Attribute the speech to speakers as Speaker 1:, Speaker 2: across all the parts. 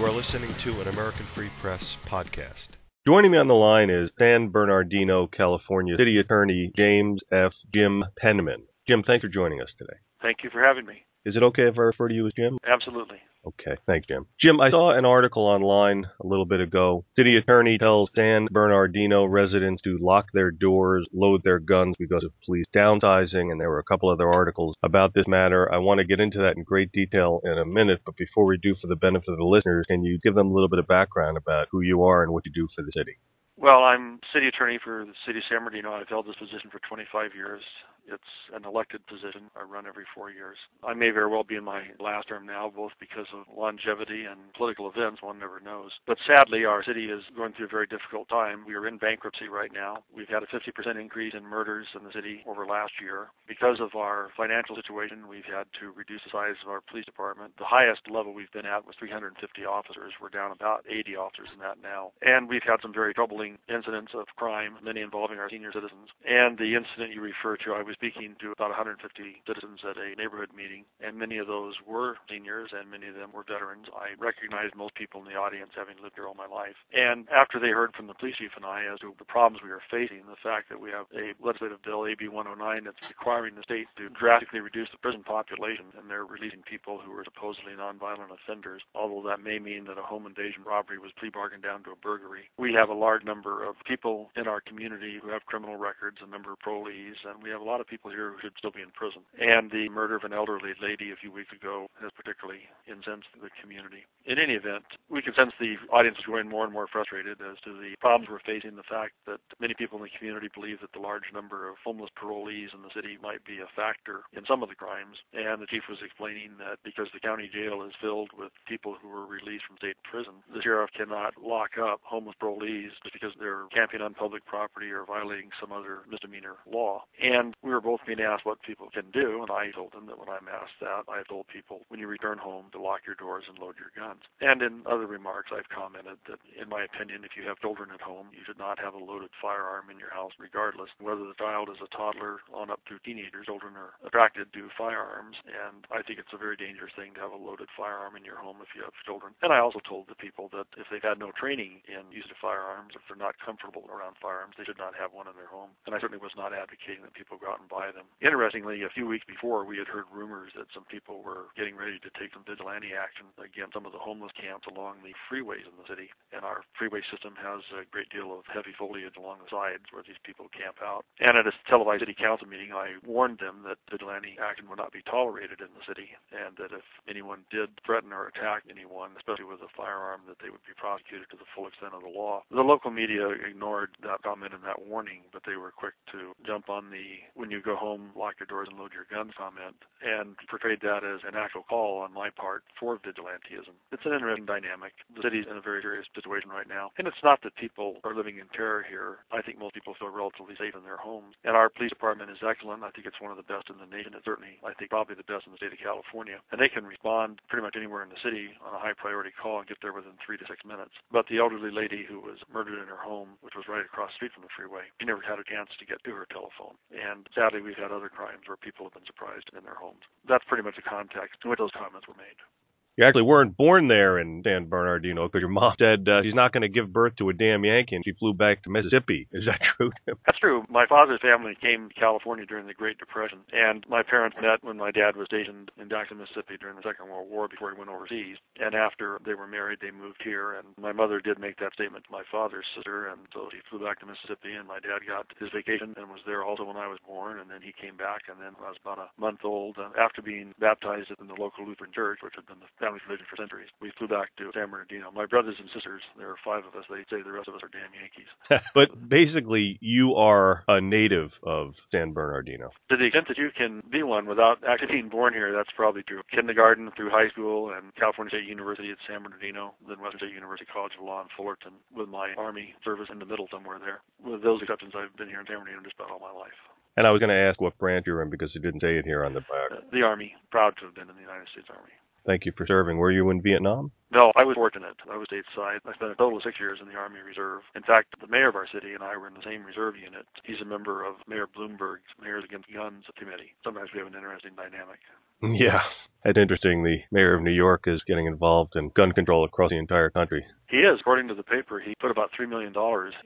Speaker 1: You are listening to an American Free Press podcast. Joining me on the line is San Bernardino, California City Attorney James F. Jim Penman. Jim, thanks for joining us today.
Speaker 2: Thank you for having me.
Speaker 1: Is it okay if I refer to you as Jim?
Speaker 2: Absolutely.
Speaker 1: Okay, thanks, Jim. Jim, I saw an article online a little bit ago. City attorney tells San Bernardino residents to lock their doors, load their guns because of police downsizing, and there were a couple other articles about this matter. I want to get into that in great detail in a minute, but before we do, for the benefit of the listeners, can you give them a little bit of background about who you are and what you do for the city?
Speaker 2: Well, I'm city attorney for the city of San Bernardino. I've held this position for 25 years. It's an elected position. I run every 4 years. I may very well be in my last term now, both because of longevity and political events. One never knows. But sadly, our city is going through a very difficult time. We are in bankruptcy right now. We've had a 50% increase in murders in the city over last year. Because of our financial situation, we've had to reduce the size of our police department. The highest level we've been at was 350 officers. We're down about 80 officers in that now. And we've had some very troubling incidents of crime, many involving our senior citizens. And the incident you refer to, I was speaking to about 150 citizens at a neighborhood meeting, and many of those were seniors and many of them were veterans. I recognized most people in the audience, having lived here all my life. And after they heard from the police chief and I as to the problems we were facing, the fact that we have a legislative bill, AB 109, that's requiring the state to drastically reduce the prison population, and they're releasing people who are supposedly nonviolent offenders, although that may mean that a home invasion robbery was plea bargained down to a burglary. We have a large number of people in our community who have criminal records, a number of parolees, and we have a lot of people here who should still be in prison. And the murder of an elderly lady a few weeks ago has particularly incensed the community. In any event, we can sense the audience is growing more and more frustrated as to the problems we're facing, the fact that many people in the community believe that the large number of homeless parolees in the city might be a factor in some of the crimes. And the chief was explaining that because the county jail is filled with people who were released from state prison, the sheriff cannot lock up homeless parolees just because they're camping on public property or violating some other misdemeanor law. And we were both being asked what people can do, and I told them that when I'm asked that, I told people when you return home to lock your doors and load your guns. And in other remarks, I've commented that, in my opinion, if you have children at home, you should not have a loaded firearm in your house, regardless. Whether the child is a toddler on up to teenagers, children are attracted to firearms, and I think it's a very dangerous thing to have a loaded firearm in your home if you have children. And I also told the people that if they've had no training in use of firearms, if they're not comfortable around firearms, they should not have one in their home. And I certainly was not advocating that people go out and buy them. Interestingly, a few weeks before, we had heard rumors that some people were getting ready to take some vigilante action against some of the homeless camps along the freeways in the city. And our freeway system has a great deal of heavy foliage along the sides where these people camp out. And at a televised city council meeting, I warned them that vigilante action would not be tolerated in the city, and that if anyone did threaten or attack anyone, especially with a firearm, that they would be prosecuted to the full extent of the law. The local media ignored that comment and that warning, but they were quick to jump on the "when you go home, lock your doors and load your guns" comment and portrayed that as an actual call on my part for vigilantism. It's an interesting dynamic. The city's in a very serious situation right now, and it's not that people are living in terror here. I think most people feel relatively safe in their homes, and our police department is excellent. I think it's one of the best in the nation. It's certainly, I think, probably the best in the state of California, and they can respond pretty much anywhere in the city on a high priority call and get there within 3 to 6 minutes. But the elderly lady who was murdered in her home, which was right across the street from the freeway, she never had a chance to get to her telephone. And sadly, we've had other crimes where people have been surprised in their homes. That's pretty much the context in which those comments were made.
Speaker 1: You actually weren't born there in San Bernardino because your mom said she's not going to give birth to a damn Yankee, and she flew back to Mississippi. Is that true?
Speaker 2: That's true. My father's family came to California during the Great Depression, and my parents met when my dad was stationed in Jackson, Mississippi during the Second World War before he went overseas. And after they were married, they moved here, and my mother did make that statement to my father's sister, and so he flew back to Mississippi, and my dad got his vacation and was there also when I was born, and then he came back, and then I was about a month old. After being baptized in the local Lutheran church, which had been the family religion for centuries, we flew back to San Bernardino. My brothers and sisters, there are 5 of us. They say the rest of us are damn Yankees.
Speaker 1: But basically, you are a native of San Bernardino.
Speaker 2: To the extent that you can be one without actually being born here, that's probably true. Kindergarten through high school and California State University at San Bernardino, then Western State University College of Law in Fullerton, with my Army service in the middle somewhere there. With those exceptions, I've been here in San Bernardino just about all my life.
Speaker 1: And I was going to ask what branch you're in because you didn't say it here on the back.
Speaker 2: The Army. Proud to have been in the United States Army.
Speaker 1: Thank you for serving. Were you in Vietnam?
Speaker 2: No, I was fortunate. I was stateside. I spent a total of 6 years in the Army Reserve. In fact, the mayor of our city and I were in the same reserve unit. He's a member of Mayor Bloomberg's Mayors Against Guns committee. Sometimes we have an interesting dynamic.
Speaker 1: Yeah, it's interesting. The mayor of New York is getting involved in gun control across the entire country.
Speaker 2: He is. According to the paper, he put about $3 million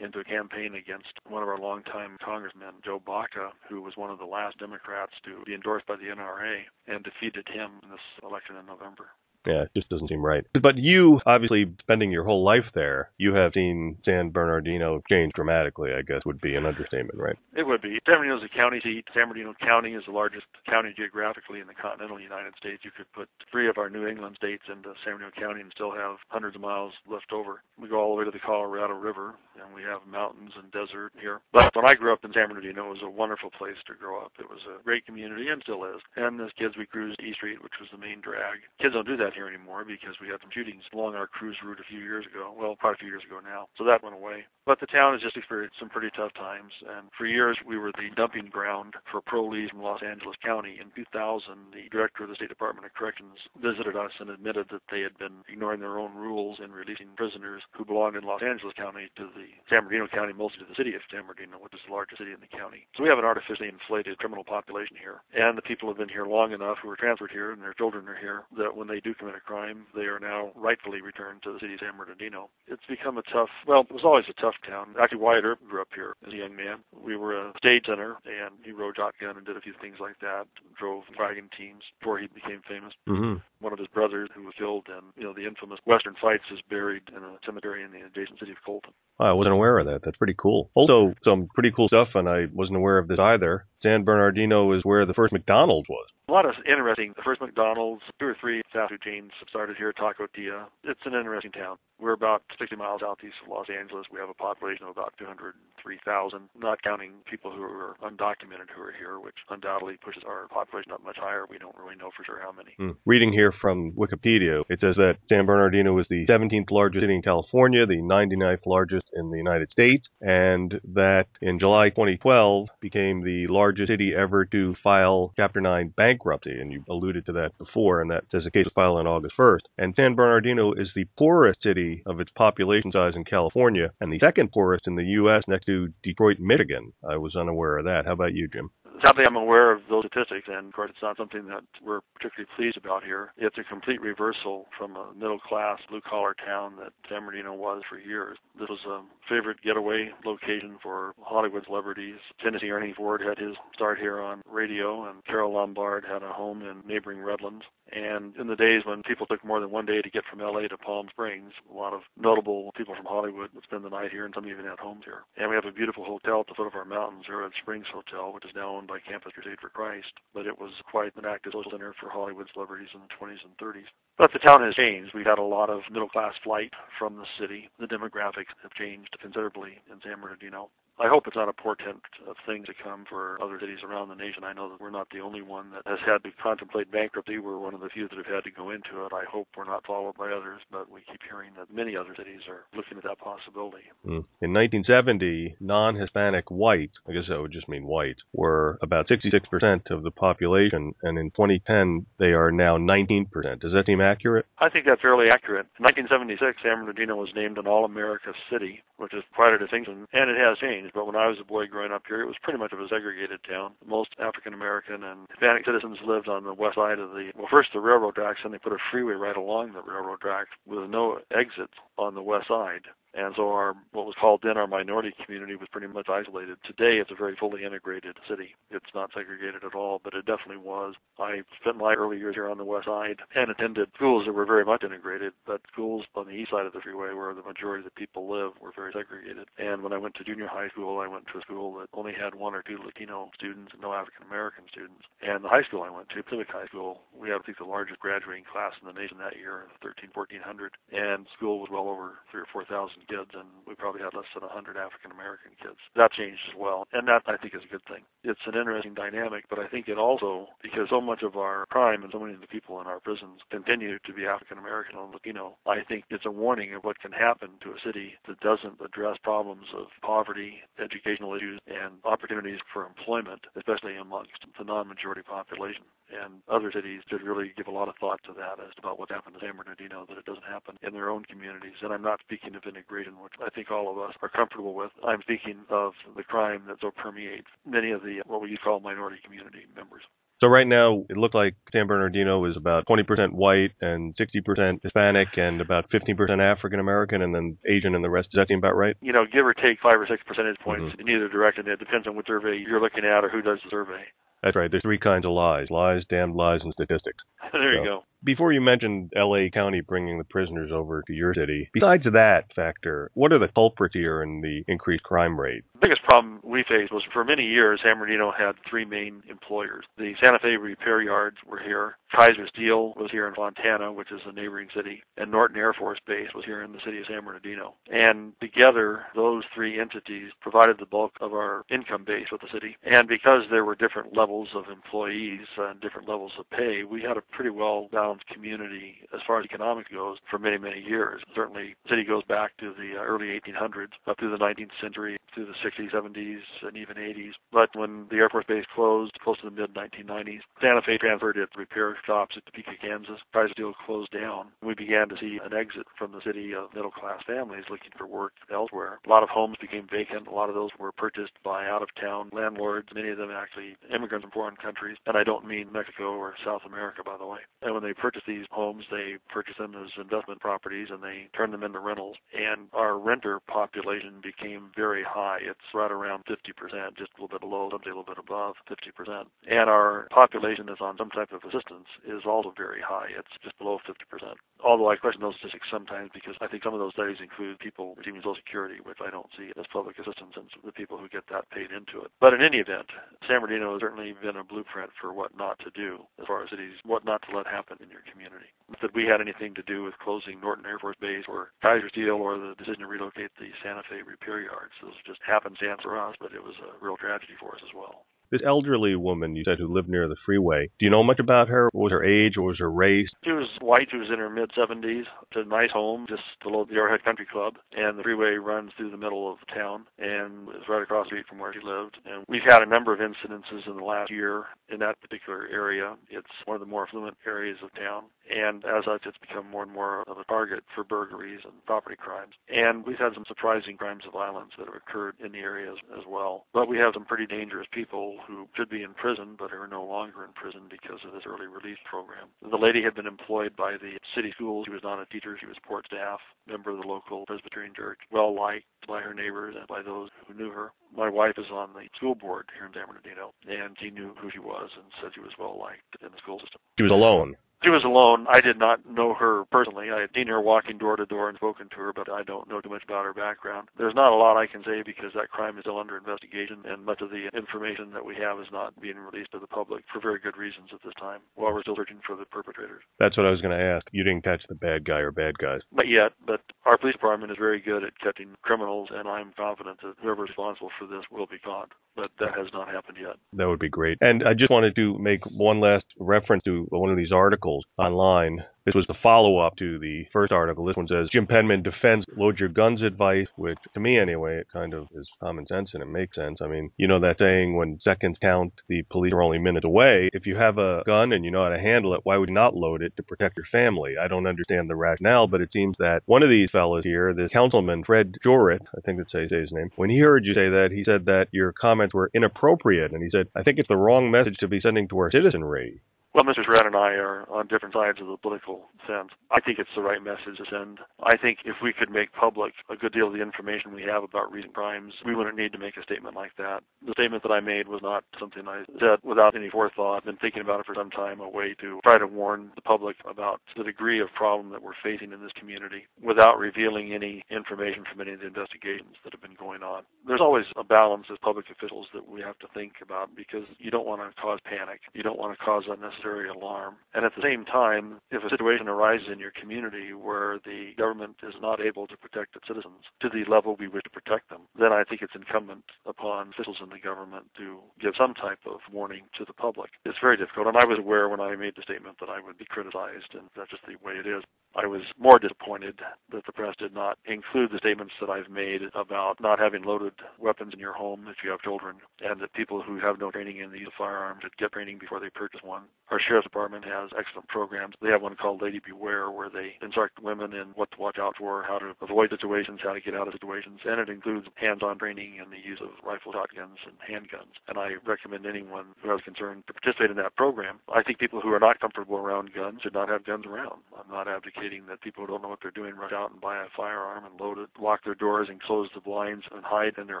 Speaker 2: into a campaign against one of our longtime congressmen, Joe Baca, who was one of the last Democrats to be endorsed by the NRA, and defeated him in this election in November.
Speaker 1: Yeah, it just doesn't seem right. But you, obviously, spending your whole life there, you have seen San Bernardino change dramatically, I guess would be an understatement, right?
Speaker 2: It would be. San Bernardino is a county seat. San Bernardino County is the largest county geographically in the continental United States. You could put 3 of our New England states into San Bernardino County and still have hundreds of miles left over. We go all the way to the Colorado River, and we have mountains and desert here. But when I grew up in San Bernardino, it was a wonderful place to grow up. It was a great community and still is. And as kids, we cruised E Street, which was the main drag. Kids don't do that here anymore because we had some shootings along our cruise route a few years ago. Well, quite a few years ago now. So that went away. But the town has just experienced some pretty tough times. And for years, we were the dumping ground for parolees from Los Angeles County. In 2000, the director of the State Department of Corrections visited us and admitted that they had been ignoring their own rules in releasing prisoners who belonged in Los Angeles County to the San Bernardino County, mostly to the city of San Bernardino, which is the largest city in the county. So we have an artificially inflated criminal population here. And the people have been here long enough who are transferred here and their children are here that when they do commit a crime, they are now rightfully returned to the city of San Bernardino. It's become a tough, well, it was always a tough town. Actually, Wyatt Earp grew up here as a young man. We were a stage center, and he rode shotgun and did a few things like that, drove wagon teams before he became famous.
Speaker 1: Mm-hmm.
Speaker 2: One of his brothers, who was killed in the infamous Western fights, is buried in a cemetery in the adjacent city of Colton.
Speaker 1: I wasn't aware of that. That's pretty cool. Also, some pretty cool stuff, and I wasn't aware of this either. San Bernardino is where the first McDonald's was.
Speaker 2: A lot of interesting. The first McDonald's, 2 or 3 fast food chains started here, Taco Tia. It's an interesting town. We're about 60 miles southeast of Los Angeles. We have a population of about 203,000, not counting people who are undocumented who are here, which undoubtedly pushes our population up much higher. We don't really know for sure how many.
Speaker 1: Reading here from Wikipedia, it says that San Bernardino is the 17th largest city in California, the 99th largest in the United States, and that in July 2012 became the largest city ever to file Chapter 9 bankruptcy, and you alluded to that before, and that says the case was filed on August 1st. And San Bernardino is the poorest city of its population size in California, and the second poorest in the U.S. next to Detroit, Michigan. I was unaware of that. How about you, Jim?
Speaker 2: Sadly, I'm aware of those statistics, and of course, it's not something that we're particularly pleased about here. It's a complete reversal from a middle-class, blue-collar town that San Bernardino was for years. This was a favorite getaway location for Hollywood celebrities. Tennessee Ernie Ford had his start here on radio, and Carol Lombard had a home in neighboring Redlands. And in the days when people took more than one day to get from L.A. to Palm Springs, a lot of notable people from Hollywood would spend the night here, and some even had homes here. And we have a beautiful hotel at the foot of our mountains, Red Springs Hotel, which is now owned by Campus Crusade for Christ. But it was quite an active social center for Hollywood celebrities in the 20s and 30s. But the town has changed. We've had a lot of middle-class flight from the city. The demographics have changed considerably in San Bernardino. I hope it's not a portent of things to come for other cities around the nation. I know that we're not the only one that has had to contemplate bankruptcy. We're one of the few that have had to go into it. I hope we're not followed by others, but we keep hearing that many other cities are looking at that possibility.
Speaker 1: In 1970, non-Hispanic whites, I guess that would just mean whites, were about 66% of the population, and in 2010, they are now 19%. Does that seem accurate?
Speaker 2: I think that's fairly accurate. In 1976, San Bernardino was named an All-America City, which is quite a distinction, and it has changed. But when I was a boy growing up here, it was pretty much of a segregated town. Most African-American and Hispanic citizens lived on the west side of the railroad tracks, and they put a freeway right along the railroad tracks with no exits on the west side. And so what was called then our minority community was pretty much isolated. Today, it's a very fully integrated city. It's not segregated at all, but it definitely was. I spent my early years here on the west side and attended schools that were very much integrated, but schools on the east side of the freeway where the majority of the people live were very segregated. And when I went to junior high school, I went to a school that only had 1 or 2 Latino students and no African-American students. And the high school I went to, Pacific High School, we had, I think, the largest graduating class in the nation that year, 1,400. And school was well well over 3,000 or 4,000 kids, and we probably had less than 100 African American kids. That changed as well, and that I think is a good thing. It's an interesting dynamic, but I think it also, because so much of our crime and so many of the people in our prisons continue to be African American and Latino, I think it's a warning of what can happen to a city that doesn't address problems of poverty, educational issues, and opportunities for employment, especially amongst the non-majority population. And other cities should really give a lot of thought to that as about what happened to San Bernardino, that it doesn't happen in their own communities. And I'm not speaking of integration, which I think all of us are comfortable with. I'm speaking of the crime that so permeates many of the what we used to call minority community members.
Speaker 1: So right now, it looks like San Bernardino is about 20% white and 60% Hispanic and about 15% African American and then Asian and the rest. Does that seem about right?
Speaker 2: You know, give or take 5 or 6 percentage points in either direction. It depends on what survey you're looking at or who does the survey.
Speaker 1: That's right. There's 3 kinds of lies. Lies, damned lies, and statistics.
Speaker 2: There you go.
Speaker 1: Before you mentioned L.A. County bringing the prisoners over to your city, besides that factor, what are the culprits here in the increased crime rate?
Speaker 2: The biggest problem we faced was for many years, San Bernardino had 3 main employers. The Santa Fe repair yards were here. Kaiser Steel was here in Fontana, which is a neighboring city, and Norton Air Force Base was here in the city of San Bernardino. And together, those 3 entities provided the bulk of our income base with the city. And because there were different levels of employees and different levels of pay, we had a pretty well-balanced community as far as economics goes for many, many years. Certainly, the city goes back to the early 1800s, up through the 19th century, through the 60s, 70s, and even 80s. But when the Air Force Base closed, close to the mid-1990s, Santa Fe transferred its repair shops at Topeka, Kansas. Kaiser Steel closed down. We began to see an exit from the city of middle-class families looking for work elsewhere. A lot of homes became vacant. A lot of those were purchased by out-of-town landlords, many of them actually immigrants from foreign countries. And I don't mean Mexico or South America, by the way. And when they purchased these homes, they purchased them as investment properties, and they turned them into rentals. And our renter population became very high. It's right around 50%, just a little bit below, something a little bit above 50%. And our population that's on some type of assistance is also very high. It's just below 50%. Although I question those statistics sometimes because I think some of those studies include people receiving Social Security, which I don't see as public assistance, and the people who get that paid into it. But in any event, San Bernardino has certainly been a blueprint for what not to do as far as cities, what not to let happen in your community. Not that we had anything to do with closing Norton Air Force Base or Kaiser Steel or the decision to relocate the Santa Fe repair yards. Those just happenstance for us, but it was a real tragedy for us as well.
Speaker 1: This elderly woman, you said, who lived near the freeway, do you know much about her? What was her age? What was her race?
Speaker 2: She was white. She was in her mid-70s. It's a nice home just below the Arrowhead Country Club, and the freeway runs through the middle of town, and it's right across the street from where she lived. And we've had a number of incidences in the last year in that particular area. It's one of the more affluent areas of town, and as such, it's become more and more of a target for burglaries and property crimes. And we've had some surprising crimes of violence that have occurred in the area as well. But we have some pretty dangerous people who should be in prison but are no longer in prison because of this early release program. The lady had been employed by the city schools. She was not a teacher. She was support staff, member of the local Presbyterian church, well-liked by her neighbors and by those who knew her. My wife is on the school board here in San Bernardino, and she knew who she was and said she was well-liked in the school system.
Speaker 1: She was alone.
Speaker 2: She was alone. I did not know her personally. I had seen her walking door to door and spoken to her, but I don't know too much about her background. There's not a lot I can say because that crime is still under investigation, and much of the information that we have is not being released to the public for very good reasons at this time, while we're still searching for the perpetrators.
Speaker 1: That's what I was going to ask. You didn't catch the bad guy or bad guys.
Speaker 2: Not yet, but our police department is very good at catching criminals, and I'm confident that whoever is responsible for this will be caught. But that has not happened yet.
Speaker 1: That would be great. And I just wanted to make one last reference to one of these articles online. This was the follow-up to the first article. This one says, Jim Penman defends load your guns advice, which to me anyway, it kind of is common sense and it makes sense. I mean, you know that saying, when seconds count, the police are only minutes away. If you have a gun and you know how to handle it, why would you not load it to protect your family? I don't understand the rationale, but it seems that one of these fellas here, this councilman, Fred Jorrit, I think that's how you say his name, when he heard you say that, he said that your comments were inappropriate. And he said, I think it's the wrong message to be sending to our citizenry.
Speaker 2: Well, Mr. Shred and I are on different sides of the political fence. I think it's the right message to send. I think if we could make public a good deal of the information we have about recent crimes, we wouldn't need to make a statement like that. The statement that I made was not something I said without any forethought. I've been thinking about it for some time, a way to try to warn the public about the degree of problem that we're facing in this community without revealing any information from any of the investigations that have been going on. There's always a balance as public officials that we have to think about because you don't want to cause panic. You don't want to cause unnecessary unnecessary alarm. And at the same time, if a situation arises in your community where the government is not able to protect its citizens to the level we wish to protect them, then I think it's incumbent upon officials in the government to give some type of warning to the public. It's very difficult, and I was aware when I made the statement that I would be criticized, and that's just the way it is. I was more disappointed that the press did not include the statements that I've made about not having loaded weapons in your home if you have children, and that people who have no training in the use of firearms should get training before they purchase one. Our Sheriff's Department has excellent programs. They have one called Lady Beware, where they instruct women in what to watch out for, how to avoid situations, how to get out of situations, and it includes hands-on training in the use of rifle, shotguns, and handguns. And I recommend anyone who has concern to participate in that program. I think people who are not comfortable around guns should not have guns around. I'm not advocating that people who don't know what they're doing rush out and buy a firearm and load it, lock their doors and close the blinds and hide in their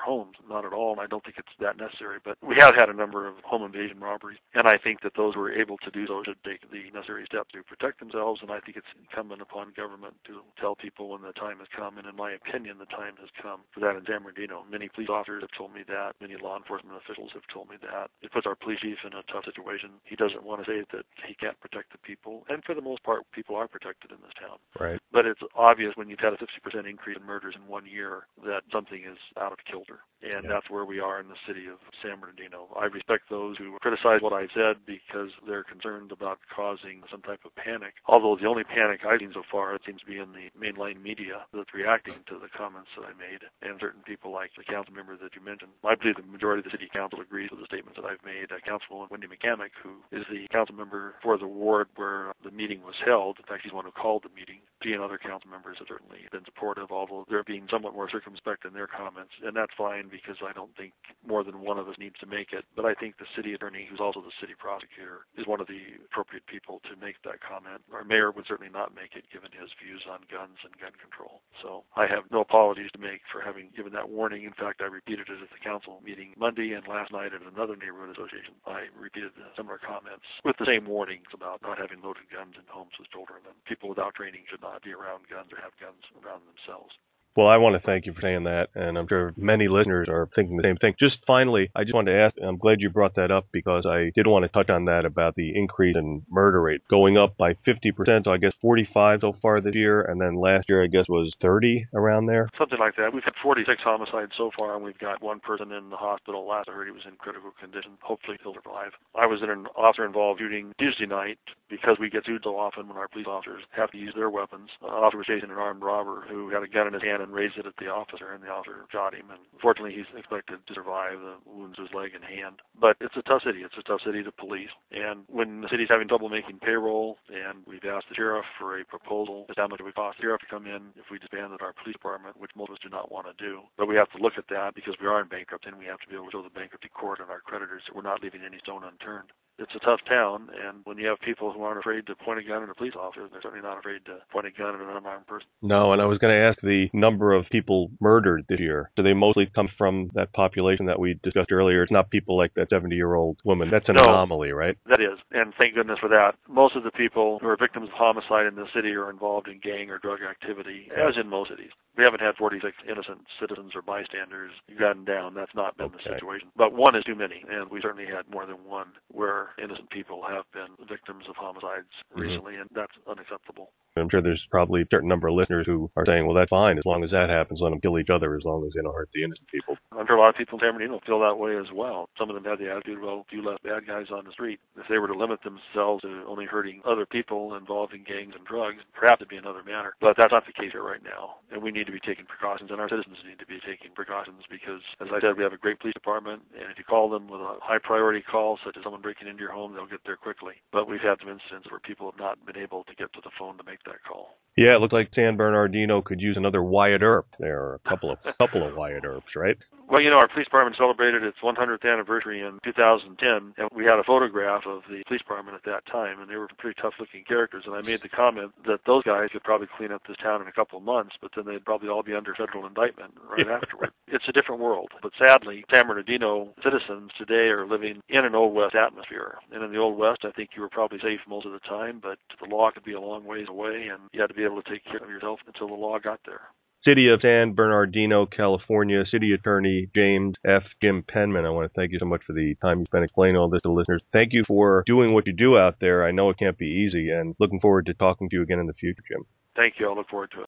Speaker 2: homes. Not at all, and I don't think it's that necessary. But we have had a number of home invasion robberies, and I think that those who are able to do so should take the necessary steps to protect themselves, and I think it's incumbent upon government to tell people when the time has come, and in my opinion, the time has come for that in San Bernardino. Many police officers have told me that. Many law enforcement officials have told me that. It puts our police chief in a tough situation. He doesn't want to say that he can't protect the people, and for the most part, people are protected in this town.
Speaker 1: Right.
Speaker 2: But it's obvious when you've had a 50% increase in murders in 1 year that something is out of kilter, and that's where we are in the city of San Bernardino. I respect those who criticize what I said because they're concerned about causing some type of panic, although the only panic I've seen so far, it seems to be in the mainline media that's reacting to the comments that I made, and certain people like the council member that you mentioned. I believe the majority of the city council agrees with the statements that I've made. Councilwoman Wendy McCamick, who is the council member for the ward where the meeting was held, in fact, she's the one who called the meeting. She and other council members have certainly been supportive, although they're being somewhat more circumspect in their comments, and that's fine because I don't think more than one of us needs to make it. But I think the city attorney, who's also the city prosecutor, is one of the appropriate people to make that comment. Our mayor would certainly not make it given his views on guns and gun control. So I have no apologies to make for having given that warning. In fact, I repeated it at the council meeting Monday, and last night at another neighborhood association, I repeated similar comments with the same warnings about not having loaded guns in homes with children, and people without training should not be around guns or have guns around themselves.
Speaker 1: Well, I want to thank you for saying that, and I'm sure many listeners are thinking the same thing. Just finally, I just wanted to ask, I'm glad you brought that up because I did want to touch on that about the increase in murder rate going up by 50%, so I guess 45 so far this year, and then last year I guess was 30 around there?
Speaker 2: Something like that. We've had 46 homicides so far, and we've got one person in the hospital. Last I heard he was in critical condition. Hopefully he'll survive. I was in an officer-involved shooting Tuesday night because we get sued so often when our police officers have to use their weapons. An officer was chasing an armed robber who had a gun in his hand and raised it at the officer, and the officer shot him, and fortunately he's expected to survive the wounds to his leg and hand. But it's a tough city. It's a tough city to police, and when the city's having trouble making payroll, and we've asked the sheriff for a proposal as how much it would cost the sheriff to come in if we disbanded our police department, which most of us do not want to do. But we have to look at that because we are in bankruptcy, and we have to be able to show the bankruptcy court and our creditors that we're not leaving any stone unturned. It's a tough town, and when you have people who aren't afraid to point a gun at a police officer, they're certainly not afraid to point a gun at an unarmed person.
Speaker 1: No, and I was going to ask the number of people murdered this year. Do they mostly come from that population that we discussed earlier? It's not people like that 70-year-old woman. That's an anomaly, right?
Speaker 2: That is, and thank goodness for that. Most of the people who are victims of homicide in the city are involved in gang or drug activity, as in most cities. We haven't had 46 innocent citizens or bystanders gunned down. That's not been the situation. But one is too many, and we certainly had more than one where innocent people have been victims of homicides recently, and that's unacceptable.
Speaker 1: I'm sure there's probably a certain number of listeners who are saying, well, that's fine. As long as that happens, let them kill each other as long as they don't hurt the innocent people.
Speaker 2: I'm sure a lot of people in San Bernardino feel that way as well. Some of them have the attitude, well, few less bad guys on the street. If they were to limit themselves to only hurting other people involved in gangs and drugs, perhaps it'd be another matter. But that's not the case here right now. And we need to be taking precautions, and our citizens need to be taking precautions because, as I said, we have a great police department, and if you call them with a high-priority call, such as someone breaking into your home, they'll get there quickly. But we've had some incidents where people have not been able to get to the phone to make that call.
Speaker 1: Yeah, it looks like San Bernardino could use another Wyatt Earp there, or a couple of Wyatt Earps, right?
Speaker 2: Well, you know, our police department celebrated its 100th anniversary in 2010, and we had a photograph of the police department at that time, and they were pretty tough-looking characters, and I made the comment that those guys could probably clean up this town in a couple of months, but then they'd probably all be under federal indictment right afterward. It's a different world, but sadly, San Bernardino citizens today are living in an Old West atmosphere, and in the Old West, I think you were probably safe most of the time, but the law could be a long ways away, and you had to be able to take care of yourself until the law got there.
Speaker 1: City of San Bernardino, California, City Attorney James F. Jim Penman. I want to thank you so much for the time you spent explaining all this to the listeners. Thank you for doing what you do out there. I know it can't be easy, and looking forward to talking to you again in the future, Jim.
Speaker 2: Thank you. I'll look forward to it.